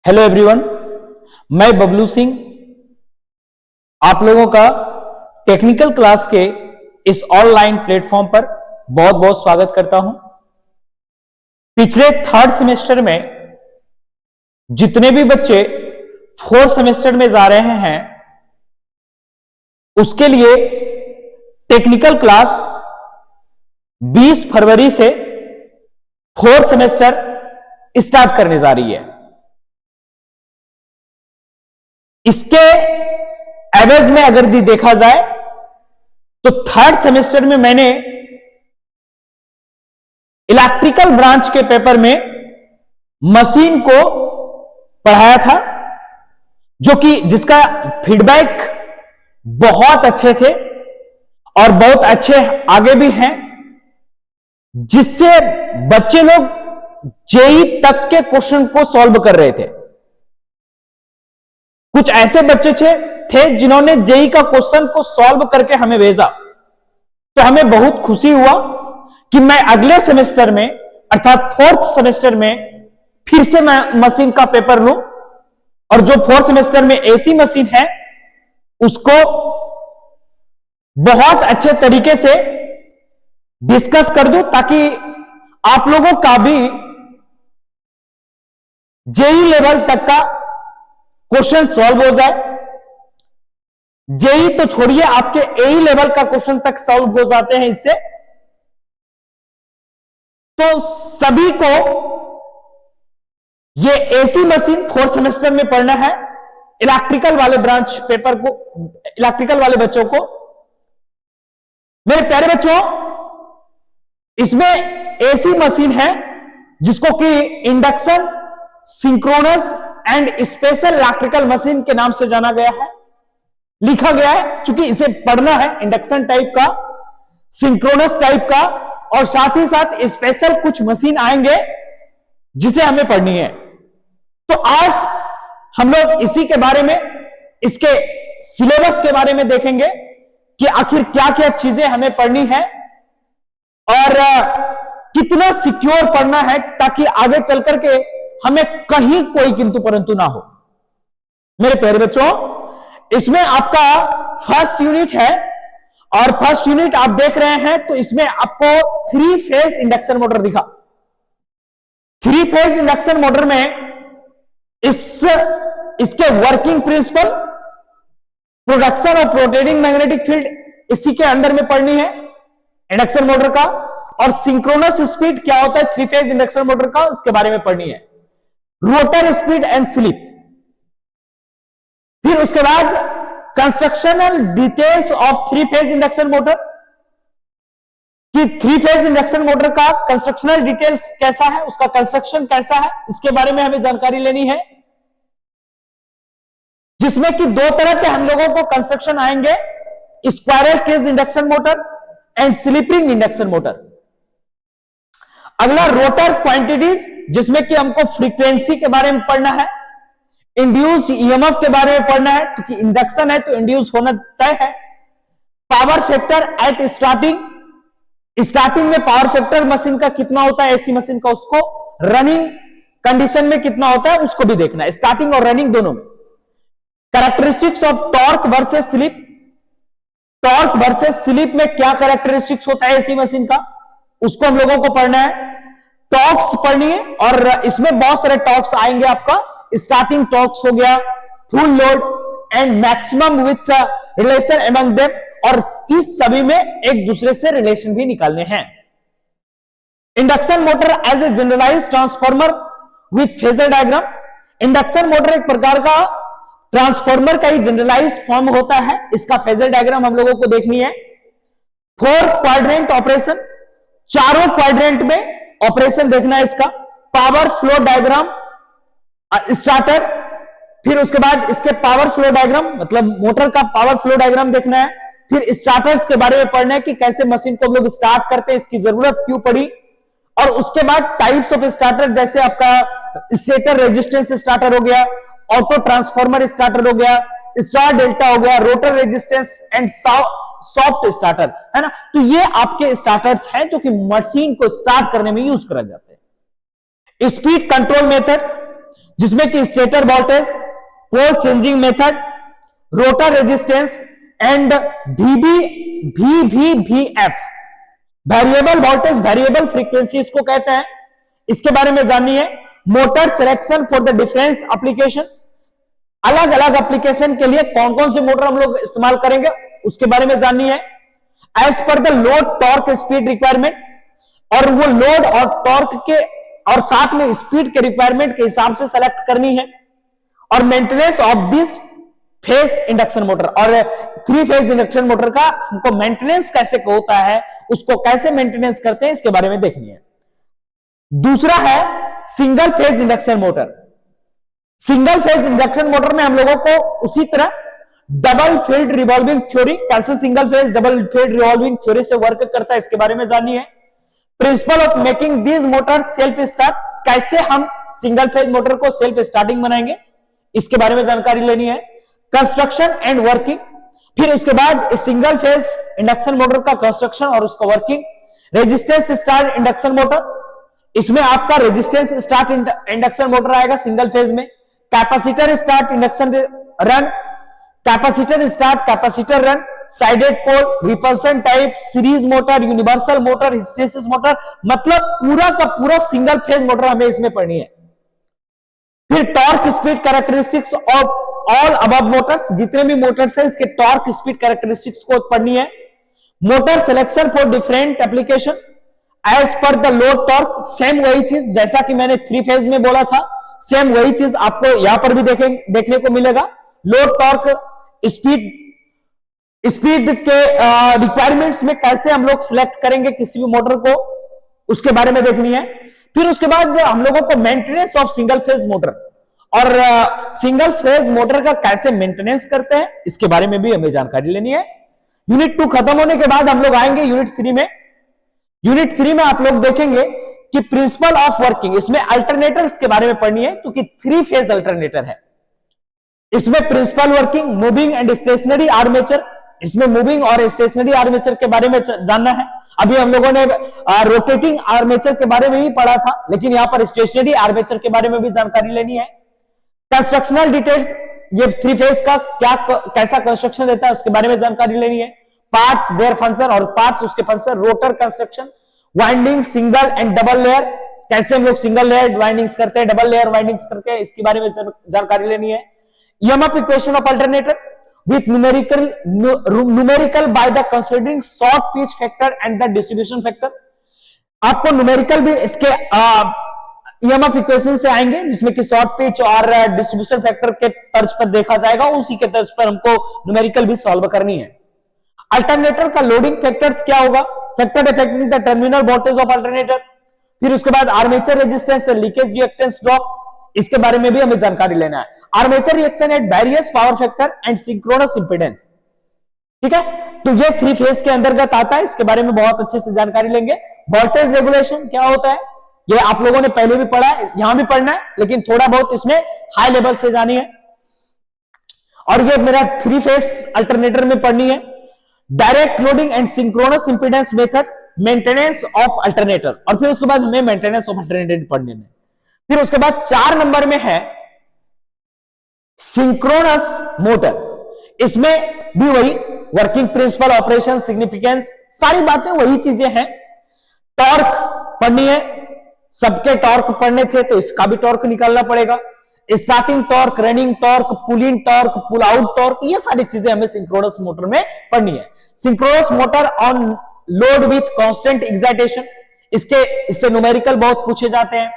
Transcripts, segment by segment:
Hello everyone, मैं बबलू सिंह आप लोगों का टेक्निकल क्लास के इस ऑनलाइन प्लेटफॉर्म पर बहुत बहुत स्वागत करता हूं। पिछले थर्ड सेमेस्टर में जितने भी बच्चे फोर्थ सेमेस्टर में जा रहे हैं उसके लिए टेक्निकल क्लास 20 फरवरी से फोर्थ सेमेस्टर स्टार्ट करने जा रही है। इसके एवरेज में अगर देखा जाए तो थर्ड सेमेस्टर में मैंने इलेक्ट्रिकल ब्रांच के पेपर में मशीन को पढ़ाया था, जो कि जिसका फीडबैक बहुत अच्छे थे और बहुत अच्छे आगे भी हैं, जिससे बच्चे लोग जेई तक के क्वेश्चन को सॉल्व कर रहे थे। कुछ ऐसे बच्चे थे जिन्होंने जेई का क्वेश्चन को सॉल्व करके हमें भेजा, तो हमें बहुत खुशी हुआ कि मैं अगले सेमेस्टर में अर्थात फोर्थ सेमेस्टर में फिर से मैं मशीन का पेपर लूं और जो फोर्थ सेमेस्टर में एसी मशीन है उसको बहुत अच्छे तरीके से डिस्कस कर दूं, ताकि आप लोगों का भी जेई लेवल तक का क्वेश्चन सॉल्व हो जाए। जेई तो छोड़िए, आपके एई लेवल का क्वेश्चन तक सॉल्व हो जाते हैं इससे। तो सभी को ये एसी मशीन फोर्थ सेमेस्टर में पढ़ना है। इलेक्ट्रिकल वाले ब्रांच पेपर को, इलेक्ट्रिकल वाले बच्चों को, मेरे प्यारे बच्चों, इसमें एसी मशीन है जिसको कि induction, synchronous and special electrical machine के नाम से जाना गया है, लिखा गया है। चूंकि इसे पढ़ना है इंडक्शन टाइप का, सिंक्रोनस टाइप का, और साथ ही साथ स्पेशल कुछ मशीन आएंगे जिसे हमें पढ़नी है। तो आज हम लोग इसी के बारे में, इसके सिलेबस के बारे में देखेंगे कि आखिर क्या क्या चीजें हमें पढ़नी है और कितना सिक्योर पढ़ना है, ताकि आगे चल करके हमें कहीं कोई किंतु परंतु ना हो। मेरे प्यारे बच्चों, इसमें आपका फर्स्ट यूनिट है और फर्स्ट यूनिट आप देख रहे हैं तो इसमें आपको 3 फेज इंडक्शन मोटर दिखा। 3 फेज इंडक्शन मोटर में इसके working principle, production of rotating magnetic field इसी के अंडर में पढ़नी है इंडक्शन मोटर का, और सिंक्रोनस स्पीड क्या होता है 3 फेज इंडक्शन मोटर का, इसके बारे में पढ़नी है। रोटर स्पीड एंड स्लिप, फिर उसके बाद constructional details of 3 phase induction motor, कि 3 फेज इंडक्शन मोटर का कंस्ट्रक्शनल डिटेल्स कैसा है, उसका कंस्ट्रक्शन कैसा है, इसके बारे में हमें जानकारी लेनी है। जिसमें कि 2 तरह के हम लोगों को कंस्ट्रक्शन आएंगे, squirrel cage induction motor and slip ring induction motor. अगला रोटर क्वांटिटीज, जिसमें कि हमको फ्रीक्वेंसी के बारे में पढ़ना है, इंड्यूस्ड ईएमएफ के बारे में पढ़ना है, क्योंकि इंडक्शन है तो इंड्यूस होना तय है। पावर फैक्टर एट स्टार्टिंग में पावर फैक्टर मशीन का कितना होता है, एसी मशीन का, उसको रनिंग कंडीशन में कितना होता है उसको भी देखना है, स्टार्टिंग और रनिंग दोनों में। Characteristics of torque versus slip, torque versus slip में क्या कैरेक्टरिस्टिक्स होता है एसी मशीन का, उसको हम लोगों को पढ़ना है। टॉर्क्स पढ़नी है और इसमें बहुत सारे टॉर्क्स आएंगे आपका, स्टार्टिंग टॉर्क्स हो गया, full load and maximum with relation among them, और इस सभी में एक दूसरे से रिलेशन भी निकालने हैं। Induction motor as a generalised transformer with phasor diagram, induction motor एक प्रकार का ट्रांसफॉर्मर का ही जनरलाइज्ड फॉर्म होता है, इसका फेजर डायग्राम हम लोगों को देखनी है। 4 क्वाड्रेंट ऑपरेशन, चारों क्वाड्रेंट में ऑपरेशन देखना है इसका। पावर फ्लो डायग्राम, स्टार्टर, फिर उसके बाद इसके पावर फ्लो डायग्राम मतलब मोटर का पावर फ्लो डायग्राम देखना है। फिर स्टार्टर्स के बारे में पढ़ना है कि कैसे मशीन को हम लोग स्टार्ट करते हैं, इसकी जरूरत क्यों पड़ी, और उसके बाद टाइप्स ऑफ स्टार्टर, जैसे आपका स्टेटर रेजिस्टेंस स्टार्टर हो गया, ऑटो ट्रांसफॉर्मर स्टार्टर हो गया, स्टार डेल्टा हो गया, rotor resistance and soft starter, है ना। तो ये आपके स्टार्टर्स हैं जो कि मशीन को स्टार्ट करने में यूज करा जाते हैं। स्पीड कंट्रोल मेथड्स, जिसमें कि stator voltage, pole changing method, rotor resistance and VVVF, variable voltage variable frequency इसको कहते हैं, इसके बारे में जानिए। Motor selection for the difference application, अलग अलग एप्लीकेशन के लिए कौन कौन से मोटर हम लोग इस्तेमाल करेंगे उसके बारे में जानिए। As per the load torque speed requirement, और वो लोड और टॉर्क के और साथ में स्पीड के रिक्वायरमेंट के हिसाब से सेलेक्ट करनी है। और maintenance of this phase induction motor, और 3 फेज इंडक्शन मोटर का हमको मेंटेनेंस कैसे होता है, उसको कैसे मेंटेनेंस करते हैं इसके बारे में देखनी है। दूसरा है single phase induction motor. Single phase induction motor में हम लोगों को उसी तरह डबल फील्ड रिवॉल्विंग थ्योरी, कैसे single phase double field revolving theory से वर्क करता है इसके बारे में जानिए। Principle of making this motor self start, कैसे हम सिंगल फेज मोटर को सेल्फ स्टार्टिंग बनाएंगे इसके बारे में जानकारी लेनी है। कंस्ट्रक्शन एंड वर्किंग, फिर उसके बाद सिंगल फेज इंडक्शन मोटर का कंस्ट्रक्शन और उसका working. Resistance start induction motor, इसमें आपका रेजिस्टेंस स्टार्ट इंडक्शन मोटर आएगा सिंगल फेज में। Capacitor start induction run, capacitor start capacitor run, shaded pole, repulsion type, series motor, universal motor, hysteresis motor, मतलब पूरा का पूरा सिंगल फेज मोटर हमें इसमें पढ़नी है। फिर torque speed characteristics of all above Motors, जितने भी मोटर्स है इसके टॉर्क स्पीड कैरेक्टरिस्टिक्स को पढ़नी है। Motor selection for different application as per the load torque, same वही चीज जैसा कि मैंने 3 फेज में बोला था, सेम वही चीज आपको यहां पर भी देखने को मिलेगा। लोड टॉर्क स्पीड के रिक्वायरमेंट्स में कैसे हम लोग सिलेक्ट करेंगे किसी भी मोटर को, उसके बारे में देखनी है। फिर उसके बाद हम लोगों को maintenance of single phase motor, और सिंगल फेज मोटर का कैसे मेंटेनेंस करते हैं इसके बारे में भी हमें जानकारी लेनी है। यूनिट 2 खत्म होने के बाद हम लोग आएंगे यूनिट 3 में। यूनिट 3 में आप लोग देखेंगे कि प्रिंसिपल ऑफ वर्किंग, इसमें अल्टरनेटर्स के बारे में पढ़नी है क्योंकि 3 फेज अल्टरनेटर है। इसमें principle working, moving and stationary armature, इसमें मूविंग और स्टेशनरी आर्मेचर के बारे में जानना है। अभी हम लोगों ने रोटेटिंग आर्मेचर के बारे में ही पढ़ा था, लेकिन यहां पर स्टेशनरी आर्मेचर के बारे में भी जानकारी लेनी है। कंस्ट्रक्शनल डिटेल्स, ये 3 फेज का कैसा कंस्ट्रक्शन रहता है उसके बारे में जानकारी लेनी है। पार्ट्स, देयर फंक्शन, और पार्ट्स उसके function, rotor construction, winding single and double layer, कैसे हम लोग सिंगल लेयर वाइंडिंग्स करते हैं, डबल लेयर वाइंडिंग्स करते हैं, इसके बारे में जानकारी लेनी है। EMF equation of alternator with numerical by the considering short pitch factor and the distribution factor. आपको न्यूमेरिकल भी इसके EMF इक्वेशन से आएंगे, जिसमें कि शॉर्ट पिच और डिस्ट्रीब्यूशन फैक्टर के तर्ज पर देखा जाएगा, उसी के तर्ज पर हमको न्यूमेरिकल भी सॉल्व करनी है। अल्टरनेटर का लोडिंग फैक्टर्स क्या होगा, factor affecting the terminal voltage of alternator. फिर उसके बाद armature resistance, leakage reactance drop, इसके बारे में भी हमें जानकारी लेना है। Armature reaction at various power factor and synchronous impedance, ठीक है, तो ये 3 फेज के अंतर्गत आता है, इसके बारे में बहुत अच्छे से जानकारी लेंगे। वोल्टेज रेगुलेशन क्या होता है, ये आप लोगों ने पहले भी पढ़ा है, यहां भी पढ़ना है, लेकिन थोड़ा बहुत इसमें हाई लेवल से जानी है। और ये मेरा 3 फेज अल्टरनेटर में पढ़नी है। Direct loading and synchronous impedance methods, maintenance of alternator, और फिर उसके बाद हमें मेंटेनेंस ऑफ अल्टरनेटर पढ़ने में। फिर उसके बाद 4 नंबर में है सिंक्रोनस मोटर, इसमें भी वही वर्किंग प्रिंसिपल, ऑपरेशन, सिग्निफिकेंस, सारी बातें वही चीजें हैं। टॉर्क पढ़नी है, सबके टॉर्क पढ़ने थे तो इसका भी टॉर्क निकालना पड़ेगा। स्टार्टिंग टॉर्क, रनिंग टॉर्क, पुल इन टॉर्क, पुल आउट टॉर्क, ये सारी चीजें हमें सिंक्रोनस मोटर में पढ़नी है। Synchronous motor on load with constant excitation, इससे न्यूमेरिकल बहुत पूछे जाते हैं।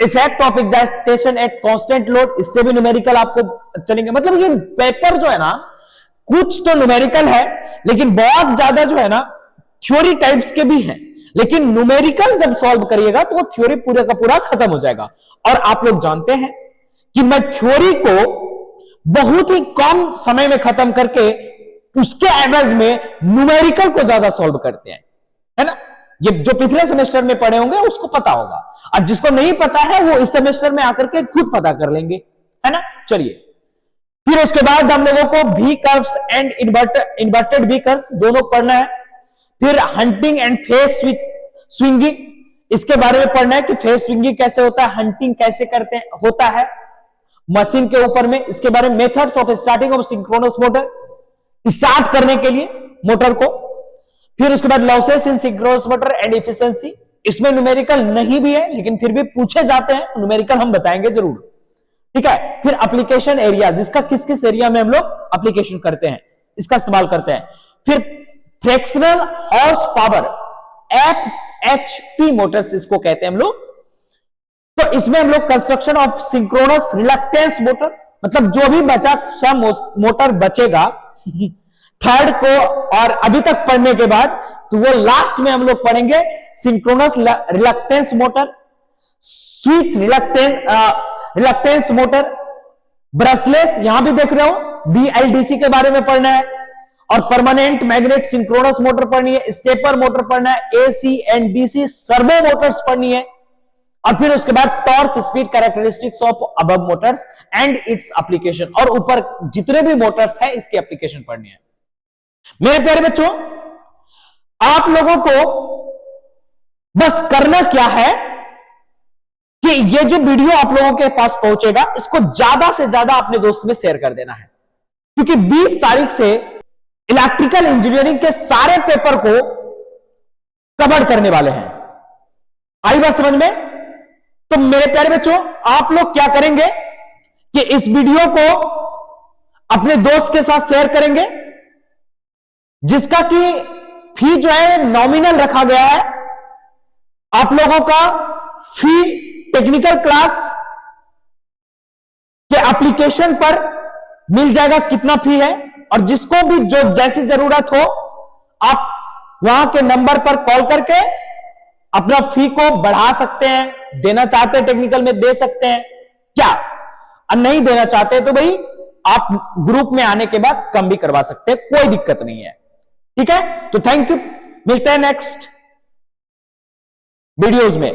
Effect of excitation at constant load, इससे भी न्यूमेरिकल आपको चलेंगे। मतलब ये पेपर जो है ना, कुछ तो न्यूमेरिकल है, लेकिन बहुत ज्यादा जो है ना थ्योरी टाइप्स के भी हैं, लेकिन न्यूमेरिकल जब सॉल्व करिएगा तो वो थ्योरी पूरा का पूरा खत्म हो जाएगा। और आप लोग जानते हैं कि मैं थ्योरी को बहुत ही कम समय में खत्म करके उसके एवरेज में न्यूमेरिकल को ज्यादा सॉल्व करते हैं, है ना। ये जो पिछले सेमेस्टर में पढ़े होंगे उसको पता होगा, और जिसको नहीं पता है वो इस सेमेस्टर में आकर के खुद पता कर लेंगे, है ना। चलिए, फिर उसके बाद हम लोगों को भी कर्व्स एंड इन्वर्टेड भी कर्व्स दोनों पढ़ना है। फिर हंटिंग एंड फेस स्विंगिंग, इसके बारे में पढ़ना है कि फेस स्विंगिंग कैसे होता है, हंटिंग कैसे करते हैं होता है। मशीन के ऊपर में। इसके बारे में methods of starting of synchronous motor, start करने के लिए मोटर को। फिर उसके बाद losses in synchronous motor and efficiency. इसमें न्यूमेरिकल नहीं भी है लेकिन फिर भी पूछे जाते हैं, न्यूमेरिकल हम बताएंगे जरूर, ठीक है। फिर एप्लीकेशन एरियाज, इसका किस किस एरिया में हम लोग एप्लीकेशन करते हैं, इसका इस्तेमाल करते हैं। फिर fractional horse power, FHP Motors इसको कहते हैं हम लोग। तो इसमें हम लोग construction of synchronous reluctance motor, मतलब जो भी बचा सा मोटर बचेगा थर्ड को और अभी तक पढ़ने के बाद, तो वो लास्ट में हम लोग पढ़ेंगे synchronous reluctance motor, switch reluctance motor, brushless, यहां भी देख रहे हो BLDC के बारे में पढ़ना है, और परमानेंट मैग्नेट सिंक्रोनस मोटर पढ़नी है, स्टेपर मोटर पढ़ना है, AC and DC servo Motors पढ़नी है, और फिर उसके बाद torque speed characteristics of above Motors and its application, और ऊपर जितने भी मोटर्स है इसकी एप्लीकेशन पढ़नी है। मेरे प्यारे बच्चों, आप लोगों को बस करना क्या है कि ये जो वीडियो आप लोगों के पास पहुंचेगा इसको ज्यादा से ज्यादा अपने दोस्त में शेयर कर देना है, क्योंकि 20 तारीख से इलेक्ट्रिकल इंजीनियरिंग के सारे पेपर को कवर करने वाले हैं। आई बात समझ में? तो मेरे प्यारे बच्चों, आप लोग क्या करेंगे कि इस वीडियो को अपने दोस्त के साथ शेयर करेंगे, जिसका कि फी जो है नॉमिनल रखा गया है। आप लोगों का फी टेक्निकल क्लास के एप्लीकेशन पर मिल जाएगा कितना फी है, और जिसको भी जो जैसी जरूरत हो आप वहां के नंबर पर कॉल करके अपना फी को बढ़ा सकते हैं, देना चाहते हैं टेक्निकल में दे सकते हैं क्या, और नहीं देना चाहते तो भाई आप ग्रुप में आने के बाद कम भी करवा सकते हैं, कोई दिक्कत नहीं है, ठीक है। तो थैंक यू, मिलते हैं नेक्स्ट वीडियोज में।